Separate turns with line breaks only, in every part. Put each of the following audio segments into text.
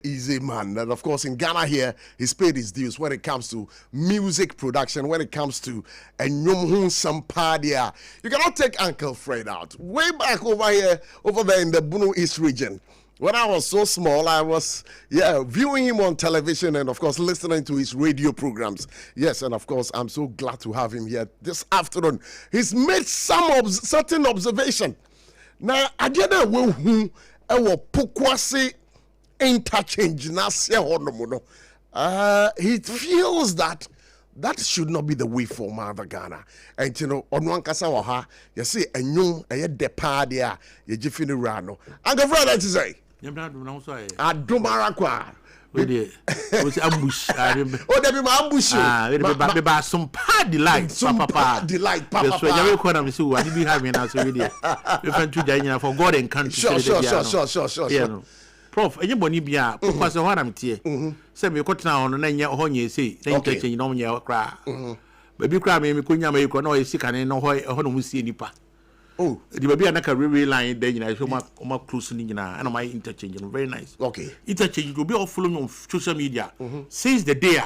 Easy man. And of course, in Ghana here, he's paid his dues when it comes to music production, when it comes to SOMPA. You cannot take Uncle Fred out. Way back over there in the Bunu East region. When I was so small, I was, viewing him on television and, of course, listening to his radio programs. Yes, and, of course, I'm so glad to have him here this afternoon. He's made certain observation. Now, I didn't know who Pokwasi interchange he feels that should not be the way for Mother Ghana. And you know, on one casa you see a new depa there, you jifini rano. And the brother to say, Adumarakwa.
It was ambush.
Oh, there be my ambush.
Be some party delight,
Papa. Delight, Papa.
So you will come so I be having us already. You can to Daniel for God and country.
Sure.
Prof, anybody be a because of what I'm here. Say me cut now on your honey say, then you know your cry. Baby cry me, Kunya, you can always sick and no way, we see nipa. Oh, the baby and a career line, then I show my closing and my interchange. Very nice.
Okay.
Interchange will be all following on social media. Since the day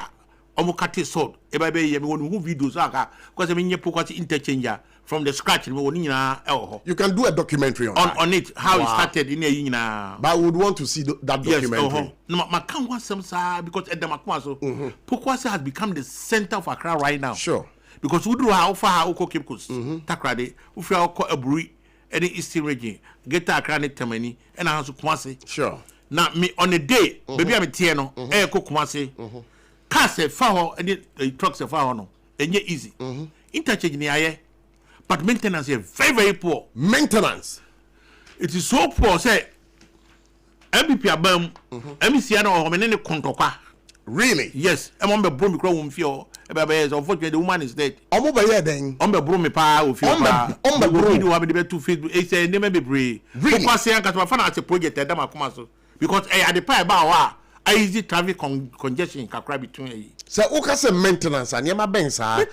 Omokati sold, a baby, everyone who videos are because I mean, you put interchanger. From the scratch, you
can do a documentary on
it, how it started in a
but I would want to see that documentary.
Yes, no, I can't want some because at the Makwaso, Pokwasi has become the center of Accra right now. Sure. Because we do how far Oko Kipkus, Takrade, we feel a brewery, any Eastern region, get Accra Tamani, and I have to Kwasi. Sure. Now, me on a day, baby, I'm a Tiano, air cook Kwasi, cast a foul, and it trucks a foul, and yet easy. Interchange in the air. But maintenance is very, very poor.
Maintenance?
It is so poor, say, MPP Abam, MCN or Menene Kontoka.
Really?
Yes. I'm on the broom, crown feel. Unfortunately, the woman is dead.
I'm over here then.
On the broom, pa, with you. On the broom, you have the 2 feet. It's a name be brave. Really? Because I got my fan at a project at Damakumaso. Because I had the pie about I easy traffic congestion in Kakra between.
So, who say maintenance and Yama Bensa?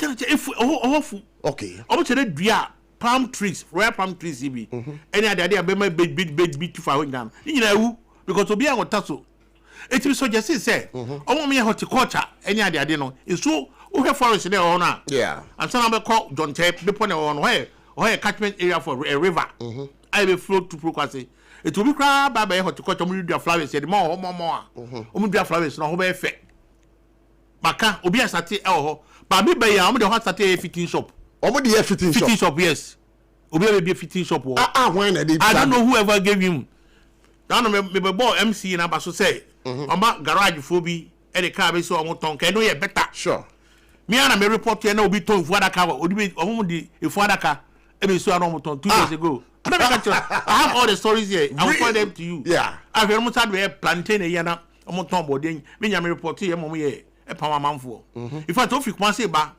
Okay.
I'm going to palm trees, rare palm trees. Any other idea, big to far down. You know, because to be on Tasso. It is so just say, oh, me horticulture, any idea, you know, it's so who have forest there or not. Yeah. And some of call John Tape, the point on where a catchment area for a river. I will float to Procasi. It will be crab by horticulture, we flowers, said more. Flowers, no effect. Maka, Obia Sati, Baby Bay, I'm the hot Sati fitting shop.
Over the fitting
shop, yes. Obia be a fitting shop.
When I
don't know whoever gave him. Now, maybe boy MC and Abaso say, about garage phobia, and the car is so I won't talk. I know you better. Sure. Me and I may report you know be told for that car, or be only if for that car, every so I don't 2 years ago. I have all the stories here. I'll call them to you. Yeah. I've almost had a plantain a yana, I'm not boarding. Me, I'm reporting your mommy a power man for. If I told you once about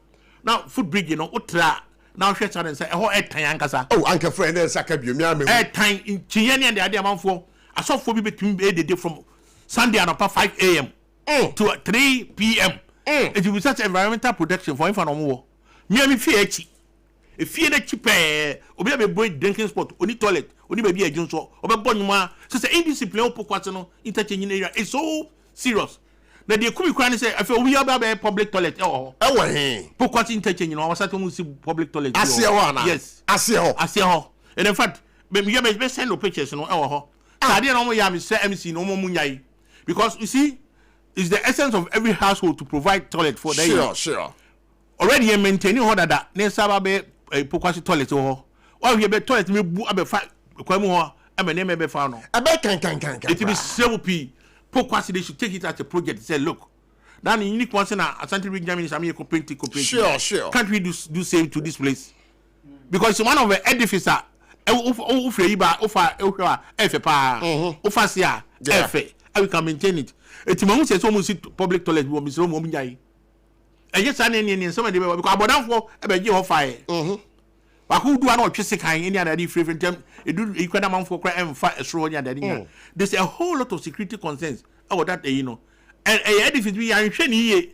now, food bridge, you know, Utra. Now, she and say, oh, at Tayankasa. Oh,
Uncle Fred, Sakabu,
at time in Chiani and the idea man for. I saw 4 people between the day from Sunday and about 5 a.m. To 3 p.m. It will be such environmental protection for infant more. Me, I'm fear. If fear that cheap, or be a boy drinking spot, only toilet, only baby a Jones or a bonuma. So, the indiscipline of Poquatano interchanging area is so serious. That the Kumi Kran say, I feel we are a public toilet. Oh, Poquat interchanging, or certain public toilet. I see one. Yes, I see her. And in fact, maybe you may send no pictures. I didn't know you have MC no more munyai. Because you see, it's the essence of every household to provide toilet for them. Sure. Already maintaining order that next Saturday a Poquat toilet or we have a toilet, me be fight. I'm a name be found. I bet can. It will be 7p. Poquat they should take it as a project. Say, look, now the unique one na Asante region is I'm here Sure. Can't we do same to this place? Because it's one of the edifices. We can maintain it. It's almost public toilet. We will be and yes, somebody because about for a fire. But who do I know? Just any other different term. It do equal amount for crime and fight a straw. There's a whole lot of security concerns about that, you know. And a edifice we are in here.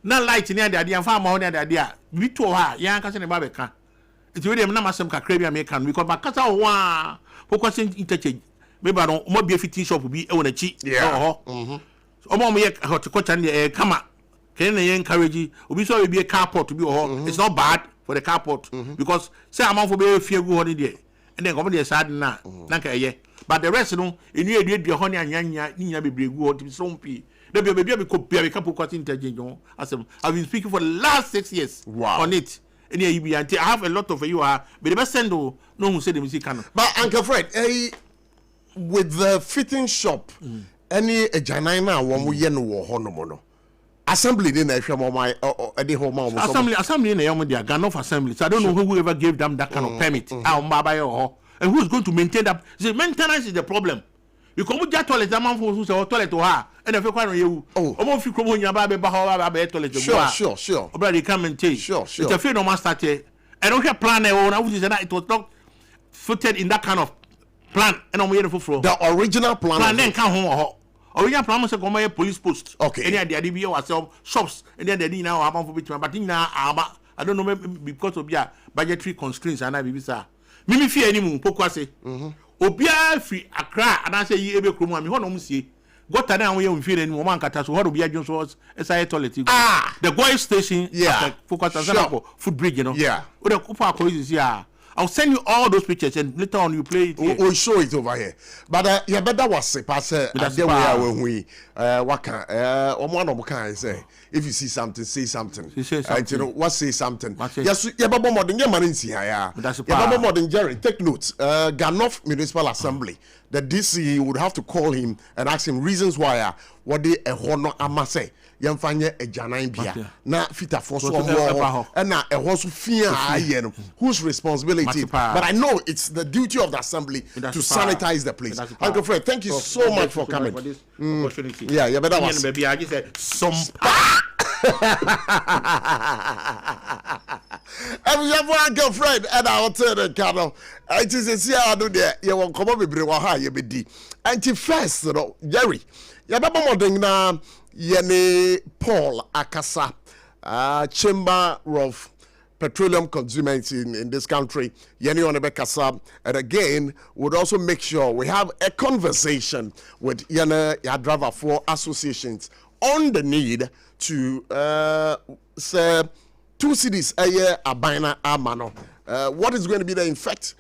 Not light in the idea, far more than the idea. We told her, young cousin and Babeka. It's really a number some Caribbean American because my cousin, focusing interchange. maybe I don't be a fitting shop will be on a cheap. Yeah. Horticulture come can they encourage we saw it be a carport to be it's not bad for the carport because say I'm for be fear go holiday and then come the sad na but the rest no in you did your honey and yanya be good to some pee. There be a couple cutting interchange. I've been speaking for the last 6 years on it. And I have a lot of you are but the best send no who said the music can.
But Uncle Fred, with the fitting shop, any janina one we yen war honomono. Assembly in the assembly
in the Ganoff assembly. So I don't know whoever gave them that kind of permit. And who's going to maintain that? The maintenance is the problem. You come with that toilet, a man for who's a toilet to her, and if you can't you, if you come on your baby, toilet, sure. But you come and take, sure. It's a few master. I don't have plan. It was not footed in that kind of plan. And I'm waiting for the
original plan.
Then come home. Original plan was to come a police post.
Okay.
And then the DBO was shops, and then they didn't now have for between. But now I don't know because of your budgetary constraints and I be sir. Mimi fear anymore. Pokwase. Obia free Accra and I say ye ebe kromo ami hono musie gota na we feel any woman kata so hono bia dwonso SI toilet the Goy station focus on food bridge we the kupa police here I'll send you all those pictures and later on you play it
we'll show it over here but you better was pass there we waka omo kan say if you see something say something you know what say something yes you babo modern you man nsi ya babo modern Jerry take note Ganoff Municipal Assembly the DC would have to call him and ask him reasons why what they hono amase yemfanye ejanan bia na fita force and na ehwo fia aye no whose responsibility but I know it's the duty of the assembly to sanitize the place. Uncle Fred, thank you so much for coming for this opportunity. Yeah, you better was baby I just said SOMPA Uncle Fred and I'll tell the cattle it is here I do there you won't come up with you be di anti first no Jerry ya baba modern na Yene Paul Akasa, Chamber of Petroleum Consumers in this country, Yene Onebekasa, and again, would also make sure we have a conversation with Yene Yadrava for associations on the need to say 2 cities a year abina amano. What is going to be the effect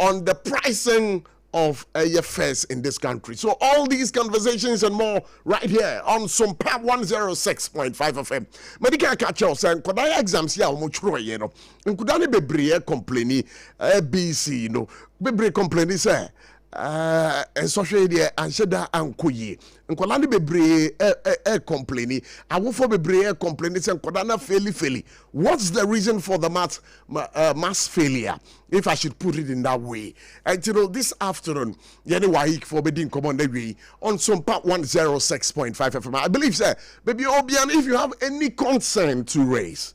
on the pricing of fares in this country? So all these conversations and more right here on SOMPA 106.5 FM. Medical catch us and could I exams here much you know. And could I be brave complaining BC no be complaining say and social media and sheda and kuyi and kolani be complaining I will for be complaining and kodana fairly what's the reason for the mass failure if I should put it in that way? And you know this afternoon anyway for being common way on SOMPA 106.5 FM I believe sir baby Obian if you have any concern to raise,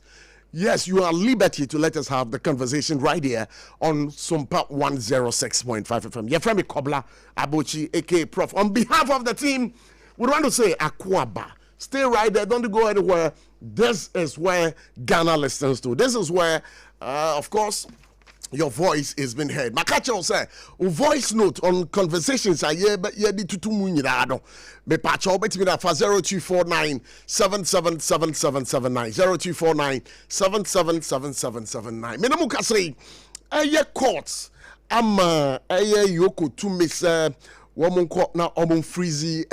yes, you are liberty to let us have the conversation right here on SOMPA 106.5 FM. Your friend Kobla ABOTCHIE, aka PROF. On behalf of the team, we want to say Akwaba. Stay right there. Don't go anywhere. This is where Ghana listens to. This is where, of course, your voice is being heard. Makacho say, voice note on conversations are here, but yeah, the tutu munirado. Me pacho bet me that for 0249 777779 0249 777779. Me no muka say, courts. Ama yoko to miss woman court na omon freezy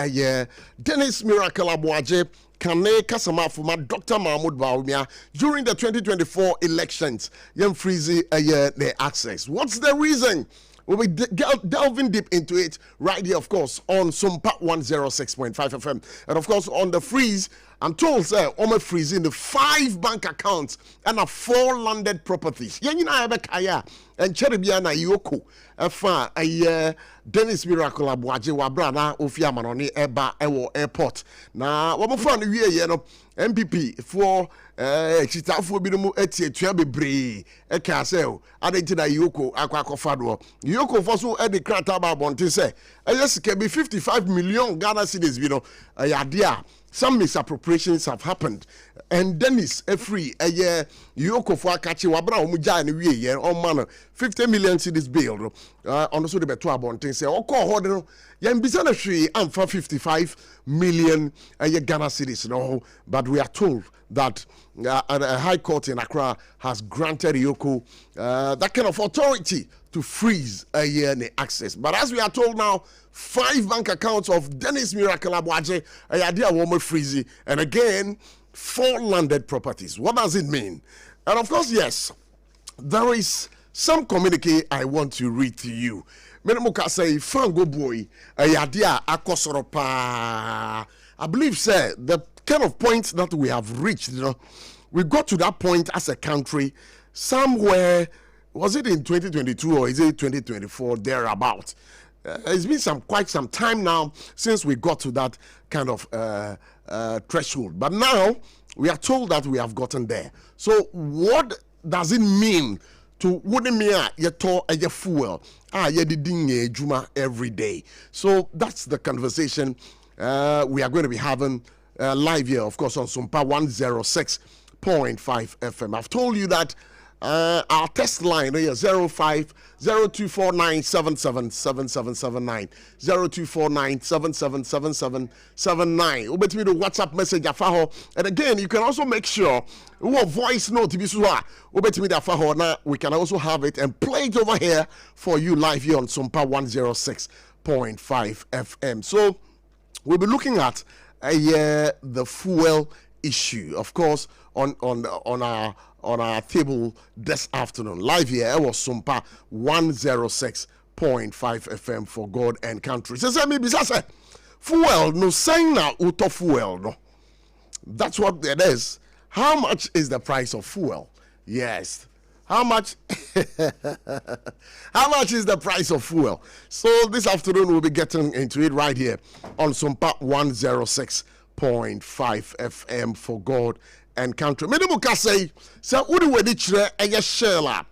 Dennis Miracle Abuaje. Kane Kasama for my Dr. Mahmoud Baumia during the 2024 elections. Young Freezy the access. What's the reason? We'll be delving deep into it right here, of course, on SOMPA 106.5 FM. And of course, on the freeze, I'm told, sir, Ome freezing the 5 bank accounts and 4 landed properties. Yenina Ebekaya and Cherebiana Yoko. Efa Dennis Miracle Abuaje Wabrana Ofia Manoni Eba Ewo Airport. Na wamufan wiye no MPP for chitafo binumu etie tua bebre e ka se o adentina Yoko akwakofado Yoko for so e de krata ba bonte se sika be 55 million Ghana cedis bi no ya de a some misappropriations have happened. And Dennis, free a year, Yoko for catching Wabra Muja and we on man 50 million cedis bill. Also the better about things say, oh, call order, Yan Bizana Tree and for 55 million a year Ghana cedis. No, but we are told that a high court in Accra has granted Yoko that kind of authority to freeze a year access. But as we are told now, 5 bank accounts of Dennis Miracle Aboatchie, a idea woman freezy, and again, 4 landed properties. What does it mean? And of course, yes, there is some communique I want to read to you. Menemuka say, Fango boy, a idea akosoropa. I believe, sir, the kind of point that we have reached, we got to that point as a country somewhere. Was it in 2022 or is it 2024 thereabout? It's been quite some time now since we got to that kind of threshold. But now we are told that we have gotten there. So what does it mean to wudemia yeto a fuel? Yediding juma every day. So that's the conversation we are going to be having live here, of course, on SOMPA 106.5 FM. I've told you that our test line here 0249777779 0249777779. Obet me the WhatsApp message afaho. And again, you can also make sure your voice note to be so obet me the afaho. Now we can also have it and play it over here for you live here on SOMPA 106.5 FM. So we'll be looking at the fuel issue, of course, on our table this afternoon. Live here, it was SOMPA 106.5 FM for God and country. So maybe say fuel no saying now auto fuel no. That's what it is. How much is the price of fuel? Yes. How much? How much is the price of fuel? So this afternoon we'll be getting into it right here on SOMPA 106.5 FM for God and country. Menemuka say, Udi wedi chire eye shela.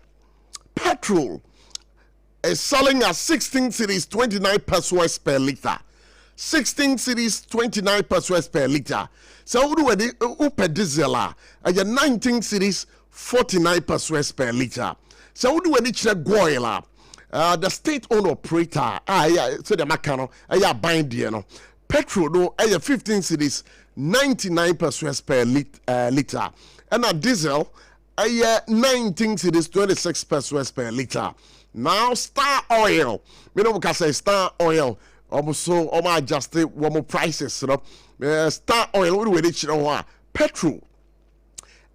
Petrol is selling at 16 cedis 29 pesos per liter. 16 cedis 29 pesos per liter. So Udi wedi upe diesel eye 19 cedis 49 pesos per liter. So Udi wedi chire goil the state-owned operator so the makano bind no. Petrol no 15 cedis 99 pesos per liter. And a diesel 19 cedis 26 pesos per liter. Now Star Oil, you know what I say, Star Oil also adjusted one more prices, you know. Star Oil what do you know petrol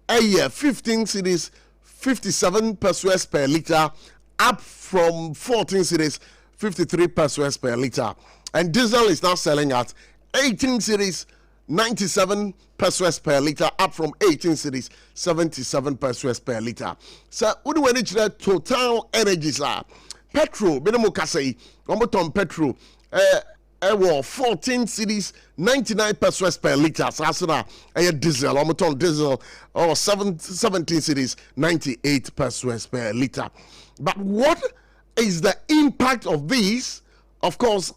15 cedis 57 pesos per liter, up from 14 cedis 53 pesos per liter. And diesel is now selling at 18 cedis 97 pesos per liter, up from 18 cedis 77 pesos per liter. So what do we need to Total Energies petrol benemuka say ton petrol 14 cedis 99 pesos per liter. So diesel ton diesel 17 cedis 98 pesos per liter. But what is the impact of these, of course,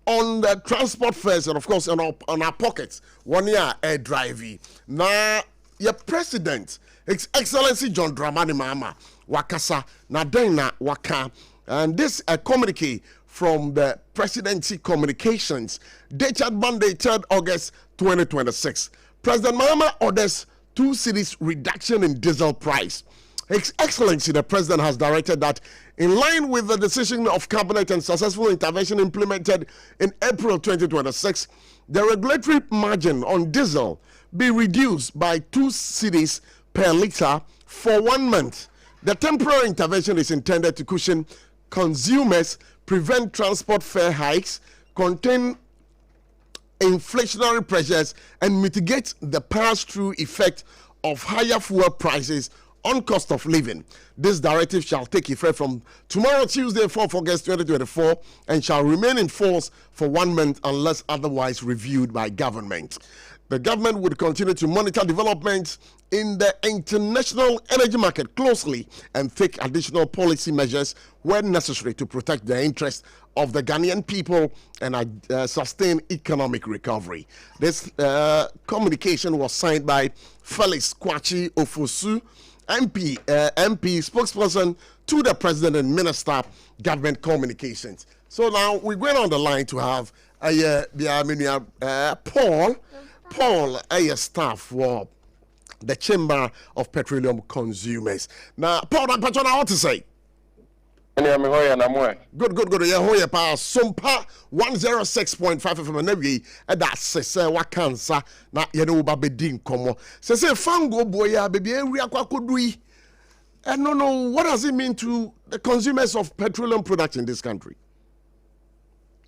on the transport fares and of course on our pockets? 1 year air driving. Now your president, His Excellency John Dramani Mahama Wakasa Nadena Waka, and this a communique from the Presidency Communications dated Monday 3rd August 2026. President Mahama orders 2 cedis reduction in diesel price. His Excellency the President has directed that in line with the decision of Cabinet and successful intervention implemented in April 2026, the regulatory margin on diesel be reduced by 2 cedis per liter for 1 month. The temporary intervention is intended to cushion consumers, prevent transport fare hikes, contain inflationary pressures, and mitigate the pass-through effect of higher fuel prices on cost of living. This directive shall take effect from tomorrow, Tuesday, 4th August 2024, and shall remain in force for 1 month unless otherwise reviewed by government. The government would continue to monitor developments in the international energy market closely and take additional policy measures when necessary to protect the interests of the Ghanaian people and sustain economic recovery. This communication was signed by Felix Kwachi Ofosu, MP spokesperson to the President and Minister Government Communications. So now we're going on the line to have Paul, a staff for the Chamber of Petroleum Consumers. Now, Paul, I want to say. Good. Yeah, pa SOMPA 106.5 FM na wi e da sese wa kansa na ye no ba bedin komo. Sese fango boya baby eri akwakodu yi. No, what does it mean to the consumers of petroleum products in this country?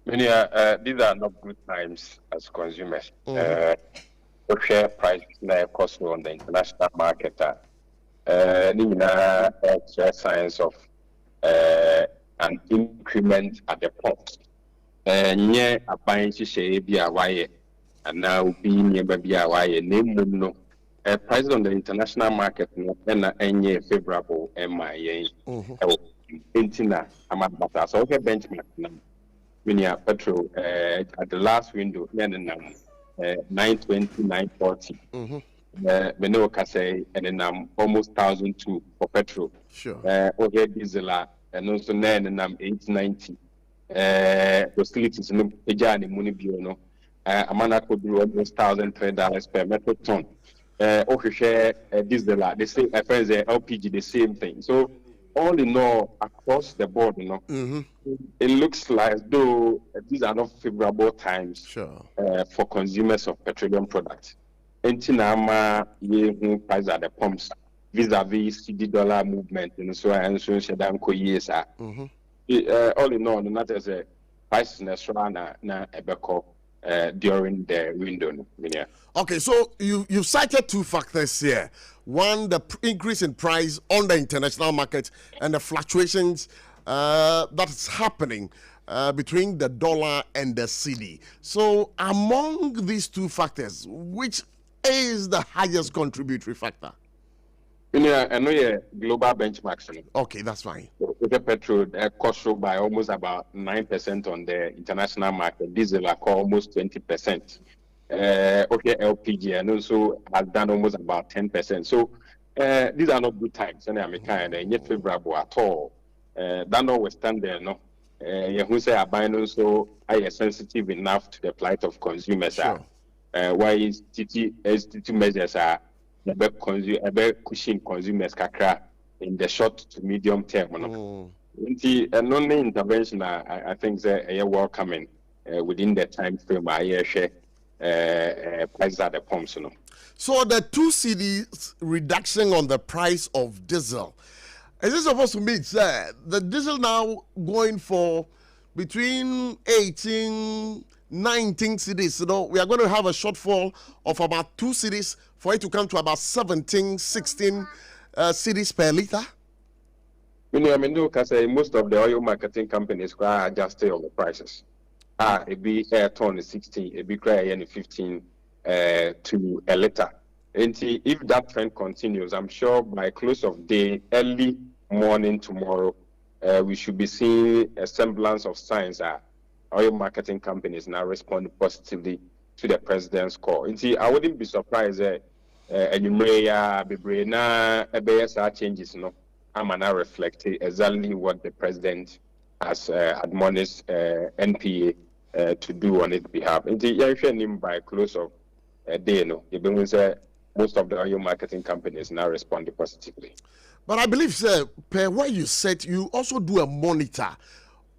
These are not good times as consumers. Share price cost on the international market. Signs of an increment at the pumps. Nye aban share be away, and now being be away. Name no. Prices on the international market no any favorable MIA. Intina amabata. So okay benchmark now. Petrol at the last window, 920, 940. Beno Kase, and then almost 1,002 for petrol.
Sure.
Okay, diesel, and also 890. Hostilities no Pejani Munibiono. Amana could do almost $1,003 per metric ton. Okay, share diesel, the same, LPG, the same thing. So, all in all, across the board, it looks like though these are not favorable times for consumers of petroleum products. Entinama price at the pumps vis-a-vis CD dollar movement and so and so years are. All in all, not as a price na ebeko during the window.
Okay, so you cited two factors here. One, the increase in price on the international market and the fluctuations that's happening between the dollar and the cedi. So among these two factors, which is the highest contributory factor?
I know global benchmarks.
Okay, that's fine.
The petrol cost by almost about 9% on the international market. Diesel are almost 20%. LPG and also has done almost about 10%. So these are not good times, and I'm kind of not favorable at all. That notwithstanding, no, who say are buying also are sensitive enough to the plight of consumers.
Sure.
Why is STT measures are pushing consumers kakra in the short to medium term. No, and only intervention I think they are welcoming within the time frame. I share. Prices at the pumps,
So the 2 cedis reduction on the price of diesel, is this supposed to mean the diesel now going for between 18, 19 cedis? We are going to have a shortfall of about 2 cedis for it to come to about 17, 16 cedis per liter?
Because most of the oil marketing companies are adjusting on the prices. It be air ton is 16, it be cry 15 to a liter. And if that trend continues, I'm sure by close of day, early morning tomorrow, we should be seeing a semblance of signs that oil marketing companies now respond positively to the president's call. And I wouldn't be surprised that changes, I'm now reflecting exactly what the president has admonished NPA to do on its behalf. And by close of a day, most of the oil marketing companies now respond positively.
But I believe, sir, per what you said, you also do a monitor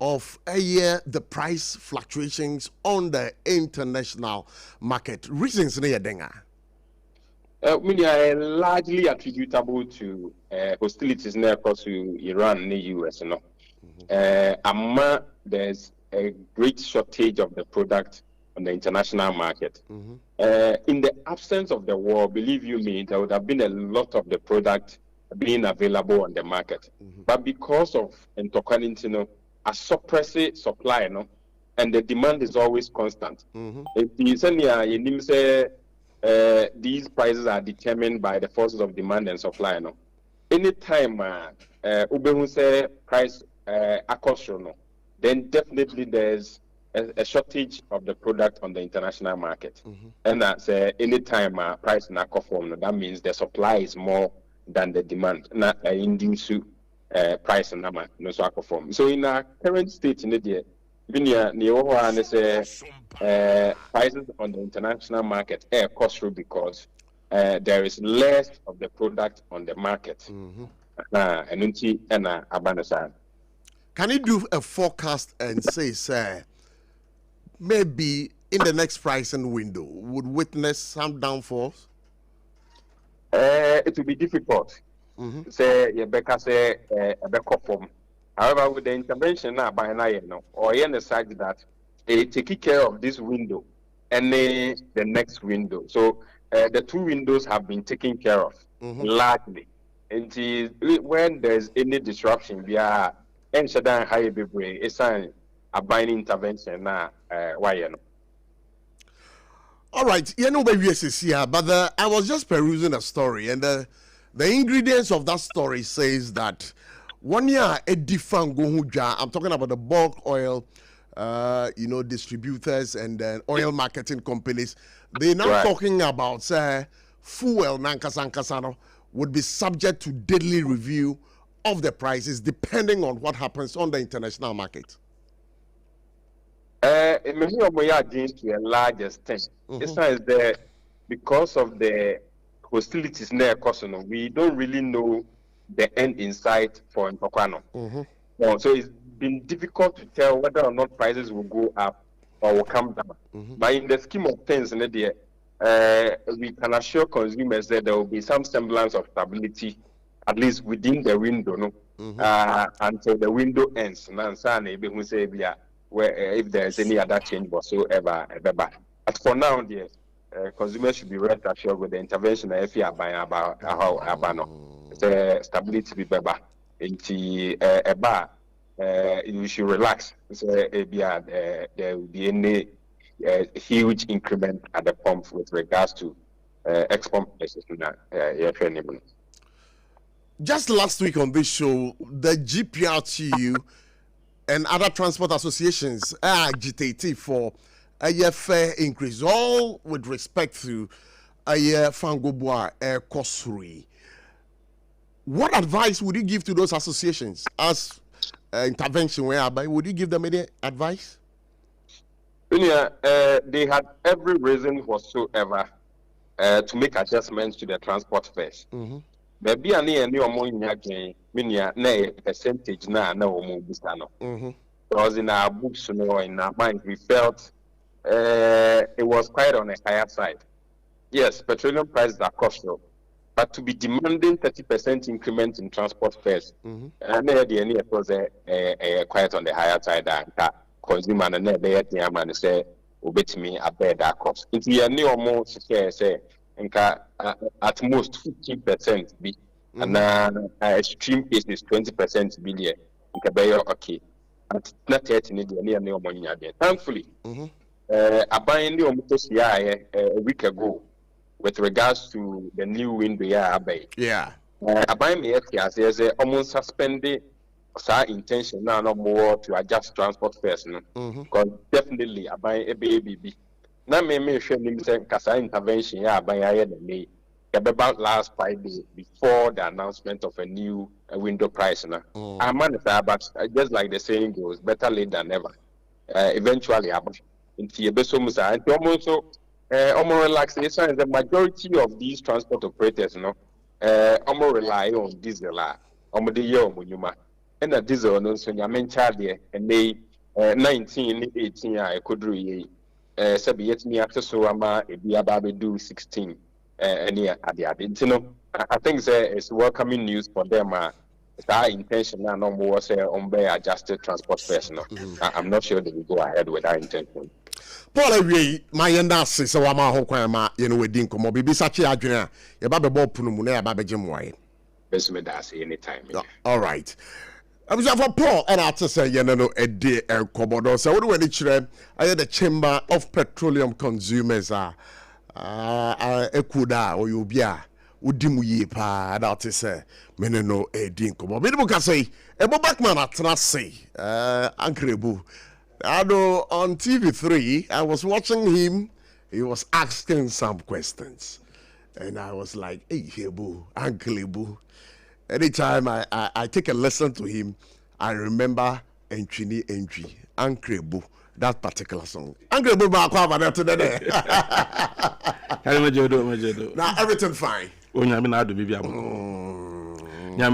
of the price fluctuations on the international market. Reasons they are
largely attributable to hostilities across Iran and the US. There's a great shortage of the product on the international market. In the absence of the war, believe you me, there would have been a lot of the product being available on the market. But because of a suppressive supply, and the demand is always constant. These prices are determined by the forces of demand and supply. Anytime say price then definitely there's a shortage of the product on the international market. And that's anytime price that means the supply is more than the demand. Not induce price and no so form. So in our current state in the prices on the international market cost through because there is less of the product on the market.
Can you do a forecast and say, maybe in the next pricing window would witness some downfalls?
It will be difficult. Say Rebecca say a back form. However, with the intervention now by now, or in the side that taking care of this window and the next window. So the two windows have been taken care of largely. And when there's any disruption, we are and high baby, it's a binding intervention now. Why
All right, baby, but I was just perusing a story, and the ingredients of that story says that 1 year a different I'm talking about the bulk oil, distributors and oil marketing companies. They're now talking about fuel Nankasano would be subject to daily review of the prices depending on what happens on the international market.
Against to a large extent. It's not that because of the hostilities near Kosovo, we don't really know the end in sight for Mpokano. So it's been difficult to tell whether or not prices will go up or will come down. But in the scheme of things, we can assure consumers that there will be some semblance of stability, at least within the window, until the window ends. Where if there is any other change whatsoever. But for now, consumers should be rest assured with the intervention if you are buying about how stability be better. You should relax. There will be any huge increment at the pump with regards to ex-pump prices.
Just last week on this show, the GPRTU and other transport associations are agitating for a fair increase, all with respect to a Fangobwa air costry. What advice would you give to those associations as intervention whereby? Would you give them any advice?
They had every reason whatsoever to make adjustments to the transport fares. Maybe I need a new percentage now, because in our books, in our mind, we felt it was quite on a higher side. Yes, petroleum prices are costly, but to be demanding 30% increment in transport fares, and it was quite on the higher side. And consumer and the say, "Obey me, I bear that cost." It's a new amount say. At most 15% be, and extreme case is 20% billion. Okay, and not yet in the money again. Thankfully, I buying the a week ago with regards to the new window. I buy me as almost suspended intention now no more to adjust transport fares. Because definitely I buy a baby. Now, me share him say Kasa intervention about last Friday before the announcement of a new window price. I'm but just like the saying goes, better late than never. Eventually, relaxation. The majority of these transport operators, rely on diesel. And the diesel, and they 19, 18, I could read. Me access so do 16 any at the I think it's welcoming news for them. It's our intention now no more say on by adjusted transport fares. I'm not sure they will go ahead with our intention.
Paul my yenda says wama ho kwan ma ye no wedin komo bibi sachi adwene ya ba bebo punu mu na ya ba beje moye.
best me that say anytime.
All right. I'm just for Paul and I to say, you know, a day and Komodo. So, what do we need? I had the Chamber of Petroleum Consumers. Ekuda or Yubia. Udimu ye pa that is meneno a dinko. But can say a Bobakman at Nasi, Ankrebu. I know on TV3, I was watching him, he was asking some questions. And I was like, hey, Hebu, Uncle Boo. Anytime I take a lesson to him, I remember Entry, Uncle Boo, that particular song. Uncle Boo, today. Now everything fine.
Good.
Good.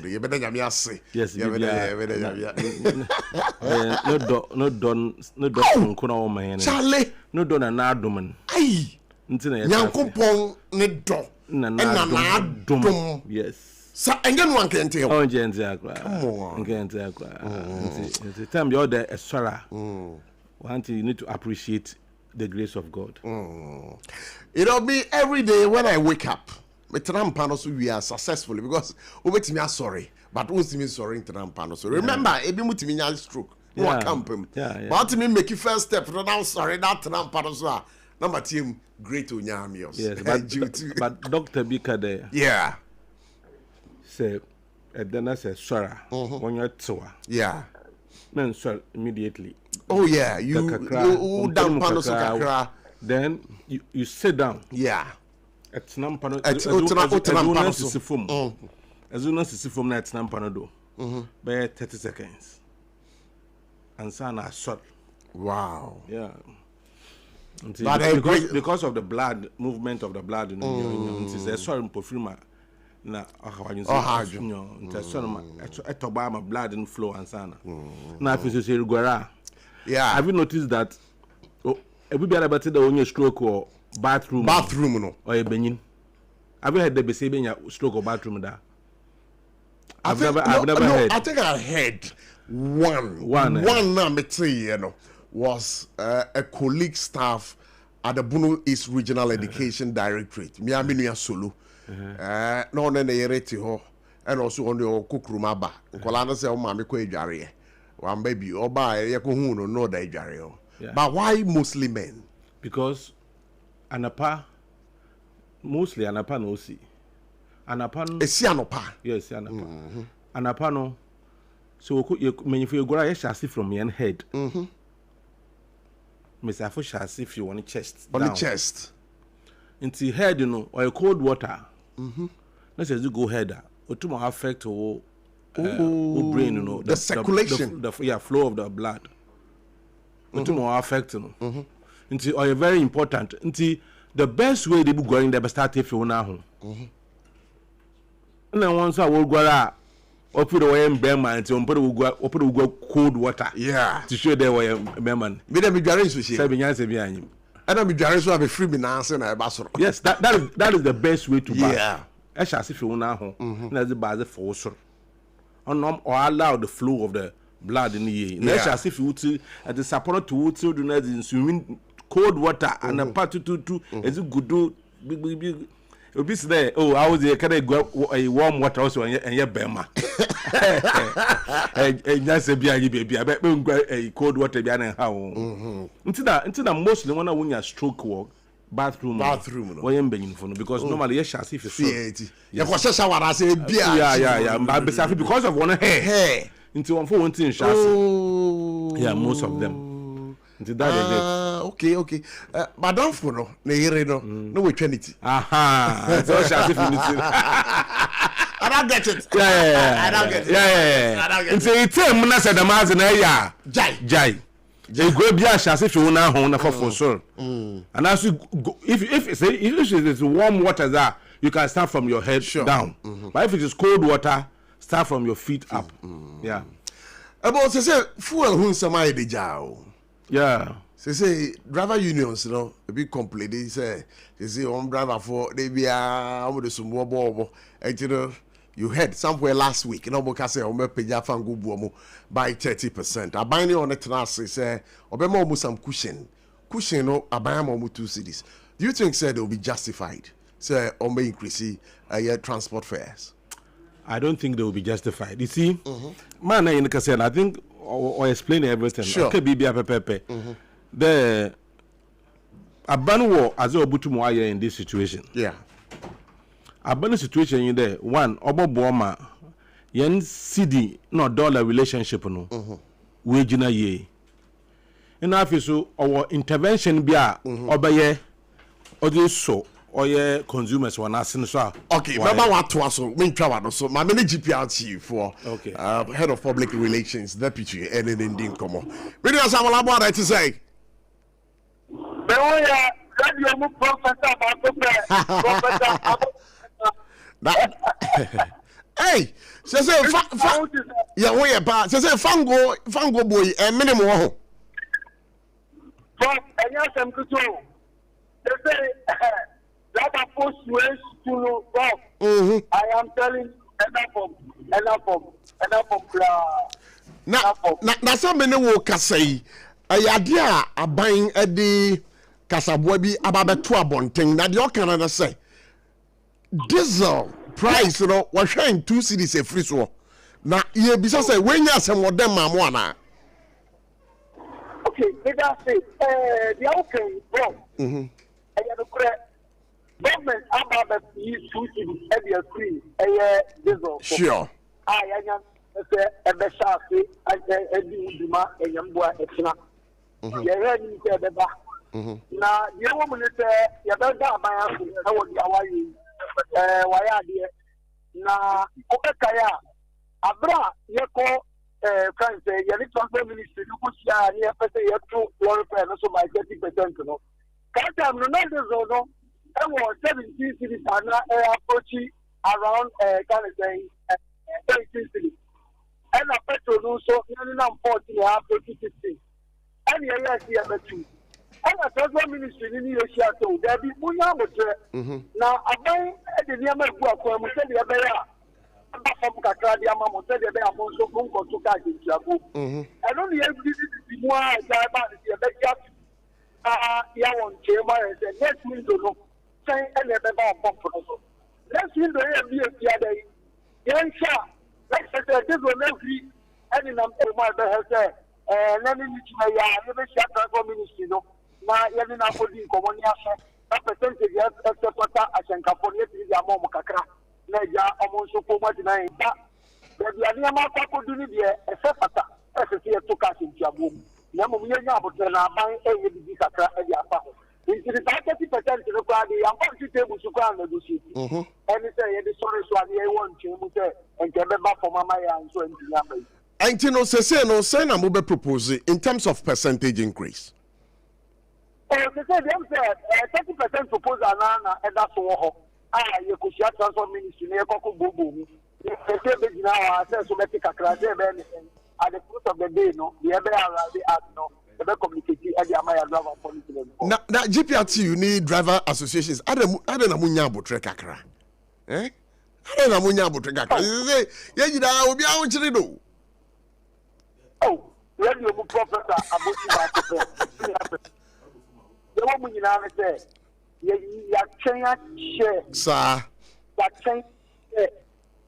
You better jam ya say.
Yes,
you better jam ya.
No don kuna o man.
Charlie.
No don na adoman.
Ai. Nyankopon ne do. Na dom.
Yes.
Sa enye no anke ente.
Oh nje ente akwa. Nke ente akwa. Nti time you order a swara. You need to appreciate the grace of God.
You know me every day when I wake up. We are successfully because me are sorry, but me sorry in remember, ebi mutimi nya stroke. No camp him. But me make you first step. Now sorry that Trampano number team great onyamios.
Yes, but Dr. Bika there.
Yeah.
Say, then I say sorry when you're tour.
Yeah.
Men sorry immediately.
Oh yeah, you down Pano. Then
you sit down.
Yeah.
It's nampano.
As
soon as you from that nampano do. By 30 seconds. And sana shot.
Wow.
Yeah.
But
because of the blood movement of the blood in it's a sorry perfumer. Na blood and flow and sana. Now if you say
yeah.
Have you noticed that everybody about the only stroke or bathroom
no
or a benin? Have you heard the besabing stroke or bathroom there? I've never heard.
I think I heard one was a colleague staff at the Bono East Regional Education Directorate. Miami Solo. No ne yereti ho and also on the kukrumaba. Kolana say o ma me ko edware. One baby oba ye ko hu no da edware. But why mostly men?
Because anapa mostly anapa no see. Anapa no
esi anopa.
Yes, anapa. Anapa no so when you go you shall see from your head. Mr. Afo shall see if you want chest.
On the chest.
Into head, you know, or cold water. Let's say you go head. Or to affect or brain, you know,
the circulation,
the flow of the blood. Or to affect, you know. Into or very important. Into the best way they be going there, start if you now. And then once I will go out. Or put away in Berman until put cold water.
Yeah.
To show they were Berman.
Me dem be dware so she.
7 years behind him.
And I be dware so be free me na answer na e ba soro.
Yes, that is the best way to bath.
Yeah.
I shall see if you now home. Na the bath for sure. Or allow the flow of the blood in the ear. Na shall see if you to at the support to do not in swimming cold water and a part to as you good do big. Be there. Oh, I was there. Can I go a warm water also and your bema? And just a baby. I bet a cold water behind how. Into that mostly when I win your stroke walk bathroom. Why am being for because normally yes, as if you
yeah,
but because of one hair into one for one thing, yeah, most of them.
Okay. But don't follow. No we Trinity.
Aha. So shall see
I don't get it.
Yeah.
I don't get it.
Yeah. And say it's him na said the man na ya. Jai. They go be a shall see you na home for sure. And as you go, if it's warm water there, you can start from your head down. But if it is cold water, start from your feet up. Yeah.
About to say fuel who somebody dey jao.
Yeah.
Say driver unions, you know, a big complaint. They say driver for they be over the sumbo. Actually, you heard somewhere last week. You know, because say peja fangu buomo by 30%. I buy on the trans say obemo some cushion. No, I buy more 2 cities. Do you think say they'll be justified? say on may increase transport fares?
I don't think they will be justified. You see, man, I think or explain everything.
Sure.
Okay, BB the Abanwo as Obutumoye in this situation.
Yeah.
Abanu situation in there. One, Obo Boma, yen CD no dollar relationship no. Wejina ye. In so our intervention bia obaye odi so oye consumers wan asin so.
Okay, remember what to us so travel so my many GPRT for head of public relations deputy and in Dinkomo. Video Samuel Abwa to say. Hey, say yeah, we about say fango boy and minimum.
But and yes, I'm good too. They say that a post ways to know. I am telling enough
na some many wo kasai ayade a aban ade kasaboa bi ababeto abonten na de okana say diesel price no wa hwan 2 cities e free so na ye bisa say wenya asem wodem mamu ana.
Okay, they just say the okay bro and the correct government about use 2 cities every free diesel
sure
I am say ebe shafi edi nduma enyamboa etina ye ready say beba na ye wo mu ne say ye be da aban afu na wo dia wayi waya de na okakaya abra ye ko kan say ye ni transport ministry ku sia ni e pese ye to lorry fare no so by 30% no kan time no na de zo no e wo 17 cities na approach around kan say 18 cities and a petrol no so na 40 ya to 50 and ya ya see abetu and a transport ministry ni ye share so there be munya motre na aban e de niam agu akwa mu se de be ya aba fam kakra de ama mo se de be amon so ko to ka ji agu and only every mu a ja ba de be ya won chema e se next window no say and e be ba pump no next window e be e ya dey yan sha like I said, this will not be any number of my behavior. Let me meet ya. You may share transport ministry. No, now you are not putting common answer. That percentage is except what I can capone it is a moment. Kakra. Naja, almost so much nine. But the idea of what do you except that as a fear to catch in Jabu. Namu, you are about to buy a Kakra and Yapa. Into the 30% to the party, I'm going to table to ground the city. And it's a sorry, so I want to and get back for my and so into
and you know, say no, I'm propose in terms of percentage increase.
They said, 30% proposal, and that's all. You could share transport ministry near Coco Bobo. They say, now I said, so make a class at the foot of the day, no, the other no.
Na GPRT you need driver associations. I don't know munya abotre kakra. I don't know munya abotre kakra. Say ye jida obi a wonchiri do.
Oh, radio mu professor ABOTCHIE. Ye wo mu nyina na say ya twenya share.
Sir.
Ya twenya share.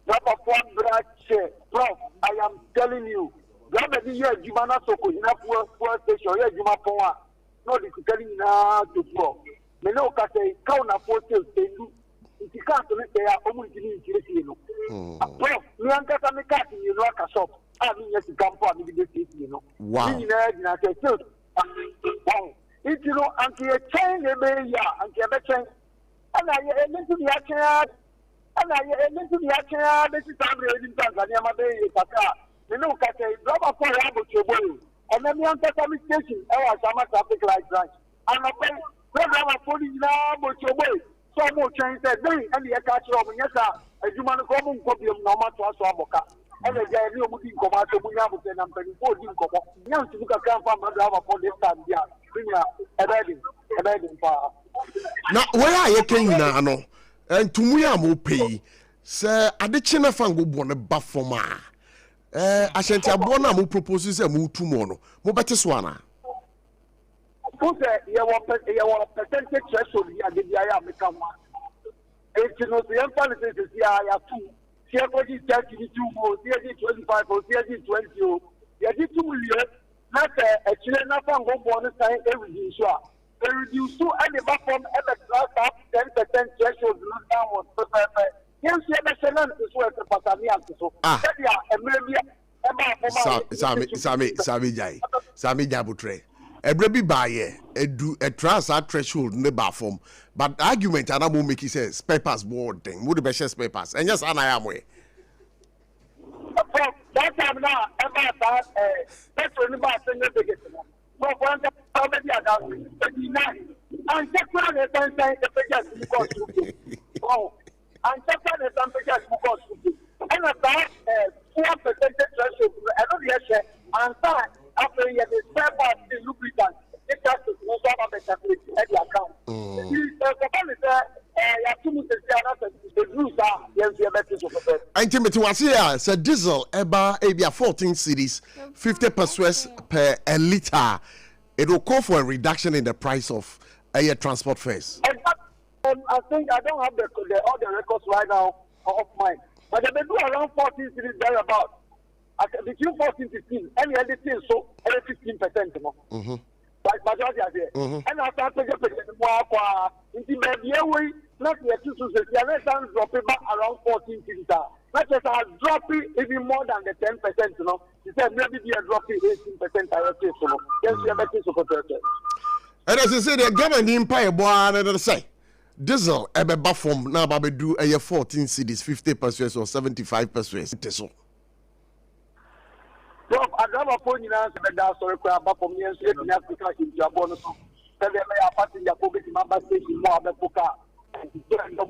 Number 1 branch share. Prof, I am telling you. Grab the year Jumana Soko in a poor station, yeah, Juma Poa. No, this is telling now to pro. Menoka say, count a 4 sales, they do. If you can't let they are almost in the Prof, Mianka Kamika, you know, a shop. I mean, yes, you come for me, you know.
Wow.
I said, if you know, until a chain, they may, yeah, until a chain. And I meant to be a child. And I meant to be a child. This is I'm in Tanzania, my baby, Paka. You know, drop for ABOTCHIE, and then you enter some station, some traffic light branch. And I say, program of putting ABOTCHIE, so more change that day, and the catch of Yasa, a human common copy of normal to us, Amoka. And the guy knew moving command to Munabu and I'm telling 14 Coco. Young to look at Camp Madama for this time, yeah, a bedding power.
Now, where are you king now? And to Muya mo pay, sir, I did China Fango born a buffoma. Ashanti abona mo propose say mo tu mo no mo bete so ana
who say you want percentage threshold here the aya make am It's not the emphasis is ya 2. CFG 32 or CFG 25 or CFG 20. You did 2 million. Not a children from go bonus time every year. They reduce to any platform ever class up 10% threshold downward. Yes, you have a challenge to swear to Patania. So,
Sami Jabutre. Every buyer a transfer threshold never form, but argument and I will make it says papers board thing. Would be best papers, and yes, and I am way.
That time now, that's only about the biggest. No one already announced 39. And check on the temperature because oh, and check on the temperature because and about 4% threshold. I don't hear and that after you have the spare part in lubricant, it has to go down the account.
Intimate was here, said diesel, Eba 14 cities, 50 pesos per a liter. It will call for a reduction in the price of air transport fares.
I think I don't have all the records right now of mine, but they do around 14 cities thereabouts. Between 14 to 15, and anything so 15% more. Like majority are there. And I start to get more into maybe away, not yet to say, drop it back around 14 cities. Not just drop it even more than the 10%, you know. He said maybe they are dropping 18% directly, you know. Yes, we are better support.
And as I said, the government empire, boy, and say, diesel, a buffer now, Baby do a 14 cities, 50 pesos or 75 pesos.
Prof, I don't know if you know that story about communities in Africa in Japan. So, they may have passed in the public member station more about Puka. And the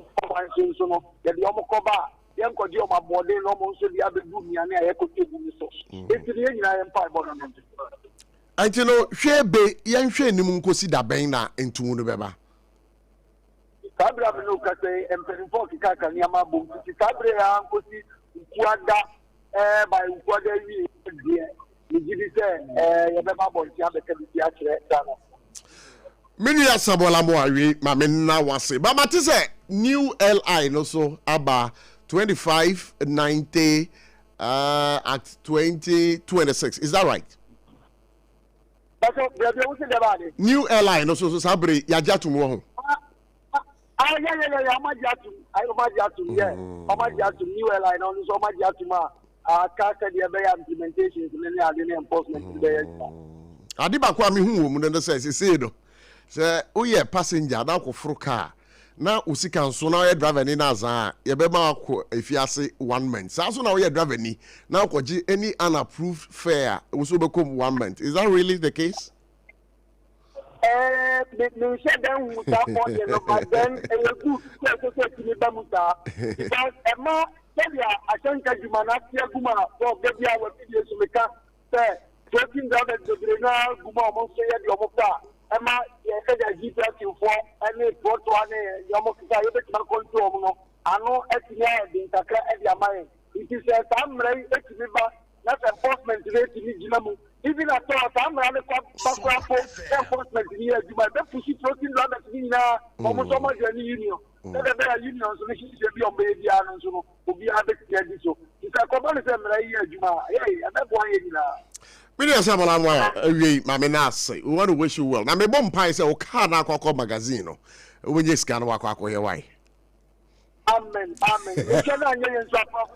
Omokoba, the Uncle my body, no one should be able to do me and I could give you so. It's the Empire.
I tell you, share be young Shane Munkosi da Bena into Munubeba.
Cabra Lucas and Penfoki Kakanyama Boom, Cabra, Uncosi, Kuanda. By what you give
Many are Sabola Mamina was say, but Matisse new LI no so about 2590 at 2026. Is that right? New LI no so Sabri Yajatu Mo. New LI no so Majatu. Implementations and enforcement. Adiba Kwame who says, say, oh, yeah, passenger, now for car. Now, Usikan, so now you're driving in Aza, Yabema, if you say 1 month. So now you're driving now, any unapproved fare also become 1 month. Is that really the case?
They said them with that point, but then a good because Emma. I think you manage Guma for baby our videos to make up say 13 down at the Guma among say the Omoka. Emma, said I give that you for any photo one Yamoka, you bet my control. I know at the end in Takra at your mind. It is a time right to remember not enforcement rate in Jinamu. Even at all, I'm running enforcement here. You might be pushing 14 down at the almost so much union. Unions, should be on baby and so will be able to get this. If I come on, I'm we want to wish you well. Now, my bomb pie say, "O Kana Coco magazine." When you scan Wako here, why? Amen. You cannot use about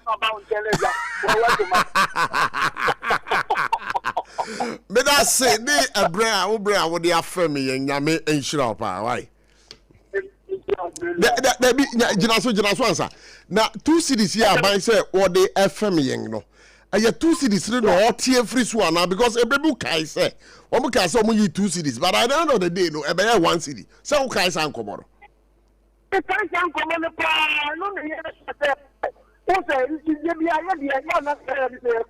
But I say, they a brown with the affirming and Yame and Shop. Why? Now, 2 cities here, by say, or they affirming, no. I have 2 cities, no, or tier free one now because a baby can say, one can say, 2 cities, but I don't know the day, no, about 1 city. So, can say, come on.
The can't come on the plan. No, also, you give me a not a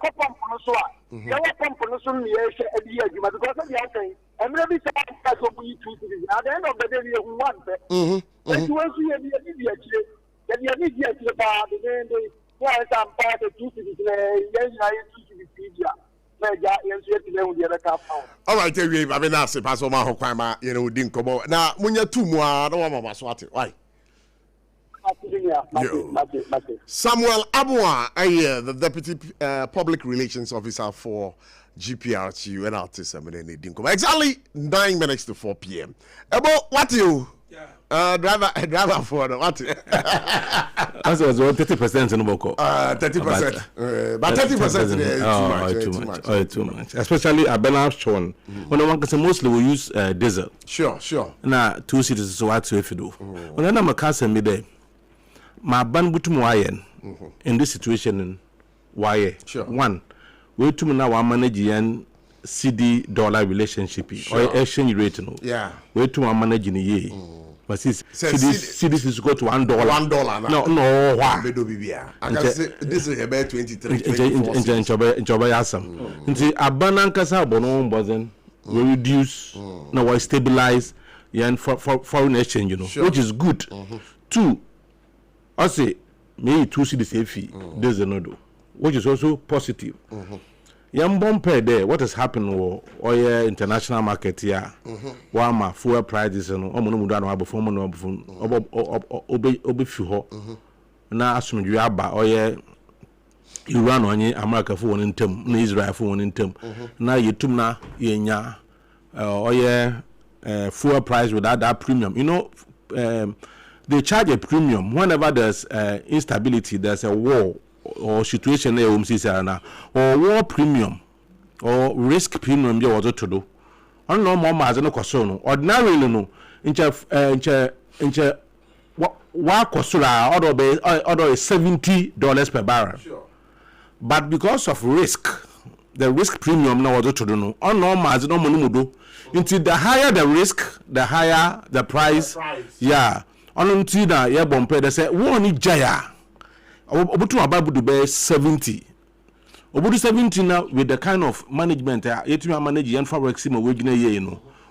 couple of so. There were companies on the every year because of the outing. And maybe some of you 2 cities. At the end of the day, you want that. You want to hear the immediate. Then you need to get about the day. Why some part of 2 cities? Yes, I used to be
all right, I mean, that's a pass on my whole crime. You know, didn't come out now. When you're 2 more, I don't want my swat. Why? Samuel Abua, the Deputy Public Relations Officer for GPRTU and artist. Exactly 9 minutes to 4 p.m. About what you? Driver for what?
As was 30% in Boko.
30%. But 30% is
too much. Especially a balance shown. When one can mostly we use diesel.
Sure.
Now 2 cities so what if you do. When I'm a cousin me there. My ban butum wayen in this situation why?
Sure.
One, we to now manage yen CD dollar relationship or exchange rate no.
Yeah.
We to manage in a year. But CD is go to $1.
$1
now. No, why?
This is about 23.
In Chobayasam. Until a banankasa bono wasn't we reduce now we stabilize yen for foreign exchange, which is good. Two, I say me 2 CDs fee. There's another, which is also positive. Young bomb there. What has happened? Or international market here. Wama fuel prices and omonudan before obe fuho. Na assume you aba or Iran on America for one in term, Israel for one in term. Na yetumna yenya or fuel price without that premium. They charge a premium whenever there's instability, there's a war or situation there or war premium or risk premium you want to do. I don't know more margin cosono. Ordinarily no inche wa kosura order is $70 per barrel.
Sure.
But because of risk, the risk premium now want to do no. On no margin no money mudo. Until the higher the risk, the higher the price. Yeah. On na ya bompe they say woni jaya obutu ababu do be 70 obutu 70 now with the kind of management yetumi manage yan forex ma wegina ye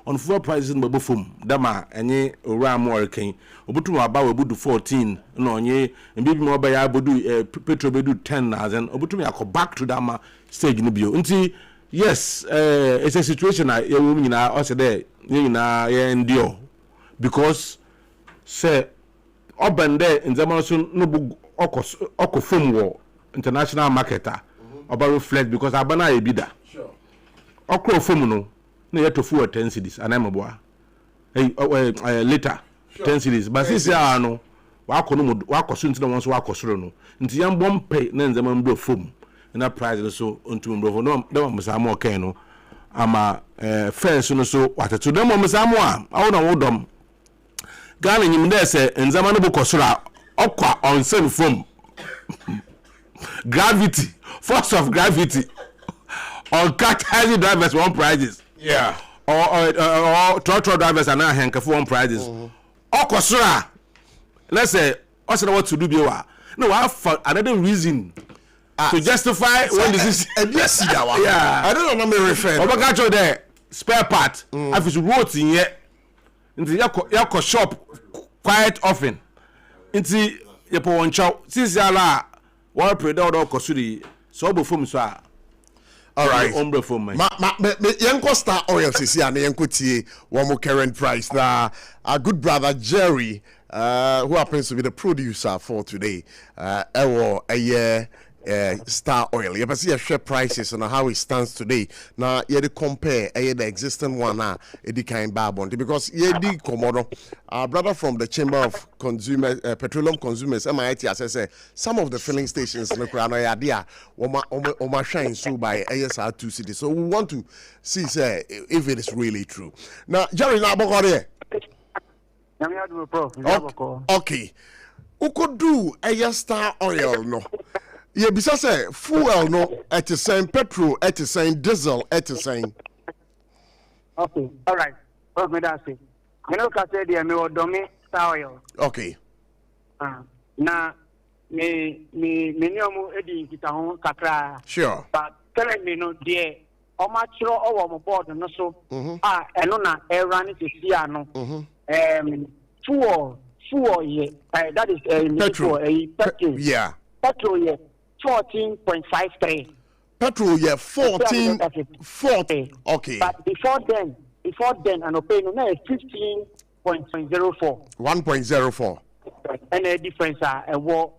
on fuel prices no befom dama enye owura mo ken obutu aba we budu 14 no onye mbibi mo ba ya bodu petrol bedu 10,000 obutu ya back to dama stage no bio nti yes it's a situation ye wom nyina o se there nyina ye ndio because say obende in zaman so no bu okofom wo international marketer oba reflect because abana e bida
Sure.
Okofom no na yeto fu 10 cedis anamaboa later 10 cedis but since ya no wakoso ntina won so wakosoro no nti yan bompe na nzama mbo fom na price so ontum mbo no da msamo ken no ama first no so wateto da msamo a awo na wodom Ghana nyimde se nzama no bukosura okwa on same form gravity force of gravity on cat heavy drivers one prizes or trotro drivers and now henka for one prizes okosura let's say us know what to do biwa no I have another reason to justify when this is yeah
I don't know me refer
obakacho there spare part if you wrote in here nti yako shop quite often nti yepo woncho since ala wa preda do kosuri so obo fom so a
all right
ombre fom man
yanko star oil sisi and yanko tie one more current price now our good brother Jerry who happens to be the producer for today a year star oil. You see a share prices and how it stands today. Now you compare the existing one now it kind barbon because you Komodo our brother from the Chamber of Consumers Petroleum Consumers MIT as say some of the filling stations in the idea Oma shine so by ASR 2 cities. So we want to see say if it is really true. Now Jerry now okay. Who could do a star oil no? Yeah, because fuel no at the same petrol at the same diesel at the same.
Okay, all right. What me that say? Me no ka say there me odomi star oil.
Okay.
Na me ni omo edi kita ho kakra.
Sure.
But currently no there o ma chiro o mo board no so eno na era ni se ano. Fuel ye that is
petrol.
Petrol.
Yeah.
Petrol ye 14.53.
Petrol, yeah, 40. Okay.
But before then, and pay no 15.04.
1.04.
and a difference a war